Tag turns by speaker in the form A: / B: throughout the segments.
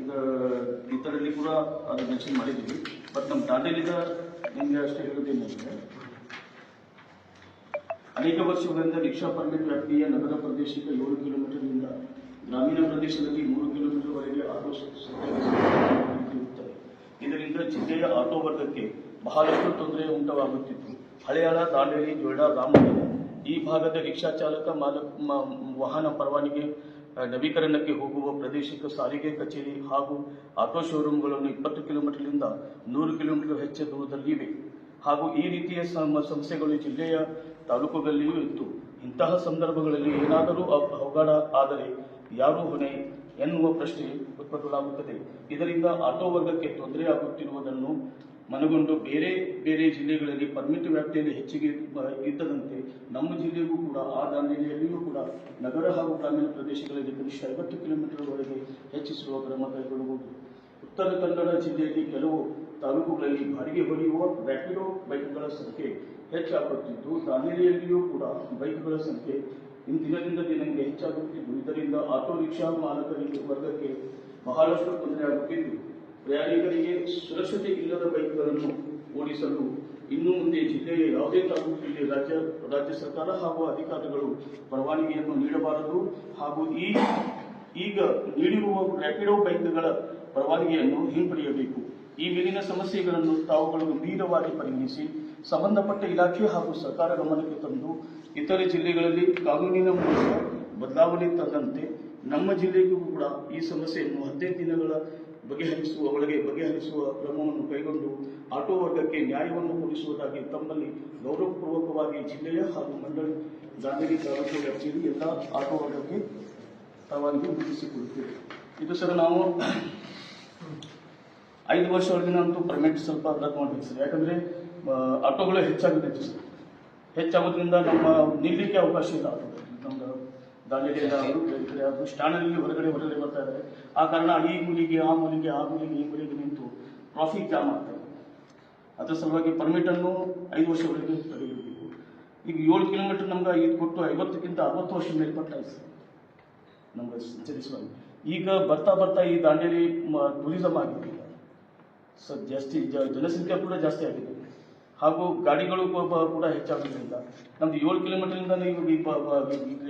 A: ಈಗ ಇದರಲ್ಲಿ ಕೂಡ ಅದು ಮೆನ್ಷನ್ ಮಾಡಿದ್ದೀವಿ. ಬಟ್ ನಮ್ಮ ದಾಂಡೇಲಿದ ನಿಮಗೆ ಅಷ್ಟೇ ಹೇಳೋದೇನೆಂದರೆ, ಅನೇಕ ವರ್ಷಗಳಿಂದ ರಿಕ್ಷಾ ಪರ್ಮಿಟ್ ವ್ಯಾಪ್ತಿಯ ನಗರ ಪ್ರದೇಶಕ್ಕೆ 7 ಕಿಲೋಮೀಟರ್ನಿಂದ ಗ್ರಾಮೀಣ ಪ್ರದೇಶದಲ್ಲಿ 3 ಕಿಲೋಮೀಟರ್ವರೆಗೆ ಆಟೋ ಇರುತ್ತದೆ. ಇದರಿಂದ ಜಿಲ್ಲೆಯ ಆಟೋ ವರ್ಗಕ್ಕೆ ಬಹಳಷ್ಟು ತೊಂದರೆ ಉಂಟಾಗುತ್ತಿತ್ತು. ಹಳೆಯಾಳ, ದಾಂಡೇಲಿ, ಜೋಯಿಡಾ, ರಾಮನಗರ ಈ ಭಾಗದ ರಿಕ್ಷಾ ಚಾಲಕ ವಾಹನ ಪರವಾನಗಿ ನವೀಕರಣಕ್ಕೆ ಹೋಗುವ ಪ್ರಾದೇಶಿಕ ಸಾರಿಗೆ ಕಚೇರಿ ಹಾಗೂ ಆಟೋ ಶೋರೂಮ್ಗಳನ್ನು 20 ಕಿಲೋಮೀಟರ್ನಿಂದ 100 ಕಿಲೋಮೀಟರ್ ಹೆಚ್ಚು ದೂರದಲ್ಲಿವೆ. ಹಾಗೂ ಈ ರೀತಿಯ ಸಮಸ್ಯೆಗಳು ಜಿಲ್ಲೆಯ ತಾಲೂಕುಗಳಲ್ಲಿಯೂ ಇತ್ತು. ಇಂತಹ ಸಂದರ್ಭಗಳಲ್ಲಿ ಏನಾದರೂ ಅವಘಡ ಆದರೆ ಯಾರು ಹೊಣೆ ಎನ್ನುವ ಪ್ರಶ್ನೆ ಉತ್ಪನ್ನವಾಗುತ್ತದೆ. ಇದರಿಂದ ಆಟೋ ವರ್ಗಕ್ಕೆ ತೊಂದರೆಯಾಗುತ್ತಿರುವುದನ್ನು ಮನಗೊಂಡು ಬೇರೆ ಬೇರೆ ಜಿಲ್ಲೆಗಳಲ್ಲಿ ಪರ್ಮಿಟ್ ವ್ಯಾಪ್ತಿಯಲ್ಲಿ ಹೆಚ್ಚಿಗೆ ಇದ್ದದಂತೆ ನಮ್ಮ ಜಿಲ್ಲೆಗೂ ಕೂಡ ಆ ದಾಂಡೇಲಿಯಲ್ಲಿಯೂ ಕೂಡ ನಗರ ಹಾಗೂ ಗ್ರಾಮೀಣ ಪ್ರದೇಶಗಳಲ್ಲಿ ಕನಿಷ್ಠ 50 ಕಿಲೋಮೀಟರ್ವರೆಗೆ ಹೆಚ್ಚಿಸುವ ಕ್ರಮ ಕೈಗೊಳ್ಳಬಹುದು. ಉತ್ತರ ಕನ್ನಡ ಜಿಲ್ಲೆಯಲ್ಲಿ ಕೆಲವು ತಾಲೂಕುಗಳಲ್ಲಿ ಬಾಡಿಗೆ ಹೊಡೆಯುವ ರ್ಯಾಪಿಡೋ ಬೈಕ್ಗಳ ಸಂಖ್ಯೆ ಹೆಚ್ಚಾಗುತ್ತಿದ್ದು, ದಾಂಡೇಲಿಯಲ್ಲಿಯೂ ಕೂಡ ಬೈಕ್ಗಳ ಸಂಖ್ಯೆ ದಿನದಿಂದ ದಿನಕ್ಕೆ ಹೆಚ್ಚಾಗುತ್ತಿದ್ದು, ಇದರಿಂದ ಆಟೋ ರಿಕ್ಷಾ ಮಾಲಕರಿಗೆ ವರ್ಗಕ್ಕೆ ಬಹಳಷ್ಟು ತೊಂದರೆಯಾಗುತ್ತಿದ್ದು, ಪ್ರಯಾಣಿಕರಿಗೆ ಸುರಕ್ಷತೆ ಇಲ್ಲದ ಬೈಕ್ಗಳನ್ನು ಓಡಿಸಲು ಇನ್ನು ಮುಂದೆ ಜಿಲ್ಲೆಯ ಯಾವುದೇ ತಾಲೂಕಿನಲ್ಲಿ ರಾಜ್ಯ ಸರ್ಕಾರ ಹಾಗೂ ಅಧಿಕಾರಿಗಳು ಪರವಾನಗಿಯನ್ನು ನೀಡಬಾರದು ಹಾಗೂ ಈಗ ನೀಡಿರುವ ರ್ಯಾಪಿಡೋ ಬೈಕ್ಗಳ ಪರವಾನಗಿಯನ್ನು ಹಿಂಪಡೆಯಬೇಕು. ಈ ಮೇಲಿನ ಸಮಸ್ಯೆಗಳನ್ನು ತಾವುಗಳು ಗಂಭೀರವಾಗಿ ಪರಿಗಣಿಸಿ ಸಂಬಂಧಪಟ್ಟ ಇಲಾಖೆ ಹಾಗೂ ಸರ್ಕಾರ ಗಮನಕ್ಕೆ ತಂದು ಇತರೆ ಜಿಲ್ಲೆಗಳಲ್ಲಿ ಕಾನೂನಿನ ಮೂಲಕ ಬದಲಾವಣೆ ತಂದಂತೆ ನಮ್ಮ ಜಿಲ್ಲೆಗೂ ಕೂಡ ಈ ಸಮಸ್ಯೆಯನ್ನು 15 ದಿನಗಳ ಬಗೆಹರಿಸುವ ಕ್ರಮವನ್ನು ಕೈಗೊಂಡು ಆಟೋ ವರ್ಗಕ್ಕೆ ನ್ಯಾಯವನ್ನು ಕೊಡಿಸುವುದಾಗಿ ತಮ್ಮಲ್ಲಿ ಗೌರವಪೂರ್ವಕವಾಗಿ ಜಿಲ್ಲೆಯ ಹಾಗೂ ಮಂಡಳಿ ದಾಂಡೇಲಿ ತಾಲೂಕು ವ್ಯಾಪ್ತಿಯಲ್ಲಿ ಎಲ್ಲ ಆಟೋ ವರ್ಗಕ್ಕೆ ಪರವಾನಗಿ ಮುಗಿಸಿಕೊಡುತ್ತೇವೆ. ಇದು ಸರ್ ನಾವು 5 ವರ್ಷವರೆಗಿನಂತೂ ಪರ್ಮಿಟ್ ಸ್ವಲ್ಪ ರದ್ದು ಮಾಡಬೇಕು ಸರ್. ಯಾಕಂದರೆ ಆಟೋಗಳು ಹೆಚ್ಚಾಗಿದೆ ಸರ್. ಹೆಚ್ಚಾಗೋದ್ರಿಂದ ನಮ್ಮ ನಿಲ್ಲಲಿಕ್ಕೆ ಅವಕಾಶ ಇಲ್ಲ. ನಮ್ಮದು ದಾಂಡೇಲಿಯಿಂದ ಅದು ಸ್ಟ್ಯಾಂಡಲ್ಲಿ ಹೊರಗಡೆ ಬರ್ತಾ ಇದ್ದಾರೆ. ಆ ಕಾರಣ ಈ ಮೂಲಿಗೆ ಆ ಮೂಲಿಗೆ ಈ ಮೂಲಿಗೆ ನಿಂತು ಟ್ರಾಫಿಕ್ ಜಾಮ್ ಆಗ್ತಾ ಇದೆ. ಅದರ ಸಲುವಾಗಿ ಪರ್ಮಿಟನ್ನು 5 ವರ್ಷವರೆಗೆ ತಡೆಯಬೇಕು. ಈಗ 7 ಕಿಲೋಮೀಟರ್ ನಮ್ಗೆ ಇದು ಕೊಟ್ಟು 50ಕ್ಕಿಂತ 60 ವರ್ಷ ಮೇಲ್ಪಟ್ಟಾಯ್ತು ಸರ್ ನಮ್ಗೆ ಸಂಚರಿಸುವಾಗ. ಈಗ ಬರ್ತಾ ಈ ದಾಂಡೇಲಿ ಟೂರಿಸಮ್ ಆಗಿದೆ ಸರ್. ಜಾಸ್ತಿ ಜನಸಂಖ್ಯೆ ಕೂಡ ಜಾಸ್ತಿ ಆಗಿದೆ ಹಾಗೂ ಗಾಡಿಗಳು ಕೂಡ ಹೆಚ್ಚಾಗೋದ್ರಿಂದ ನಮ್ದು 7 ಕಿಲೋಮೀಟರ್ನಿಂದ ನೀವು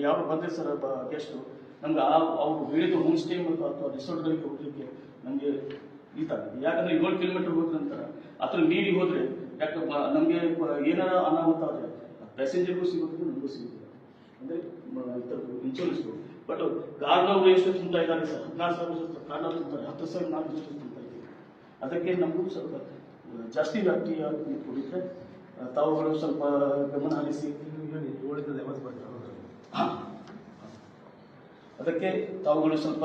A: ಯಾರು ಬಂದರೆ ಸರ್ ಗೆಸ್ಟು ನಮ್ಗೆ ಅವರು ಹೇಳಿದ ಹೋಮ್ ಸ್ಟೇ ಮತ್ತು ಅಥವಾ ರೆಸಾರ್ಟ್ಗಳಿಗೆ ಹೋಗಲಿಕ್ಕೆ ನಮಗೆ ಇದಾಗಿದೆ. ಯಾಕಂದರೆ 7 ಕಿಲೋಮೀಟರ್ ಹೋದ ನಂತರ ಅಥವಾ ಮೀರಿ ಹೋದರೆ ಯಾಕೆ ನಮಗೆ ಏನಾರ ಅನಾಹುತ ಆದರೆ ಪ್ಯಾಸೆಂಜರ್ಗೂ ಸಿಗೋದು ನಮಗೂ ಸಿಗೋದಿಲ್ಲ. ಅಂದರೆ ಇನ್ಶೂರೆನ್ಸ್ಗಳು. ಬಟ್ ಕಾರ್ನವ್ರು ಎಷ್ಟು ತುಂಬ್ತಾ ಇದ್ದಾರೆ ಸರ್, 16,000 ಕಾರ್ನವ್ರು ತುಂಬ್ತಾರೆ, 10,000 ನಾನು ತುಂಬ್ತಾ ಇದ್ದೀವಿ. ಅದಕ್ಕೆ ನಮಗೂ ಸ್ವಲ್ಪ ಜಾಸ್ತಿ ವ್ಯಾಪ್ತಿಯ ಕುರಿತರೆ ತಾವುಗಳು ಸ್ವಲ್ಪ ಗಮನ ಹರಿಸಿ ಅದಕ್ಕೆ ತಾವುಗಳು ಸ್ವಲ್ಪ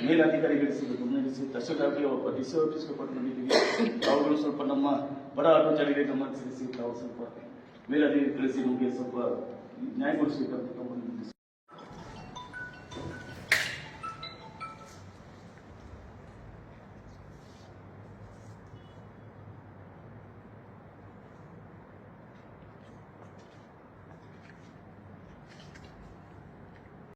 A: ಮೇಲಧಿಕಾರಿಗಳಿಸಿ ಗಮನ ಹರಿಸಿ ತಹಸೀಲ್ದಾರ್ಗೆ ಡಿಸಿ ಆಫೀಸ್ಗೆ ಕೊಟ್ಟು ಬಂದಿದ್ದೀವಿ. ತಾವುಗಳು ಸ್ವಲ್ಪ ನಮ್ಮ ಬಡ ಆಟೋಚಾರಿಗೆ ಗಮನ ಹರಿಸಿ ತಾವು ಸ್ವಲ್ಪ ಮೇಲಧಿಕಾರಿಗಳಿಸಿ ನಮಗೆ ಸ್ವಲ್ಪ ನ್ಯಾಯ ಕೊಡಿಸಬೇಕಂತ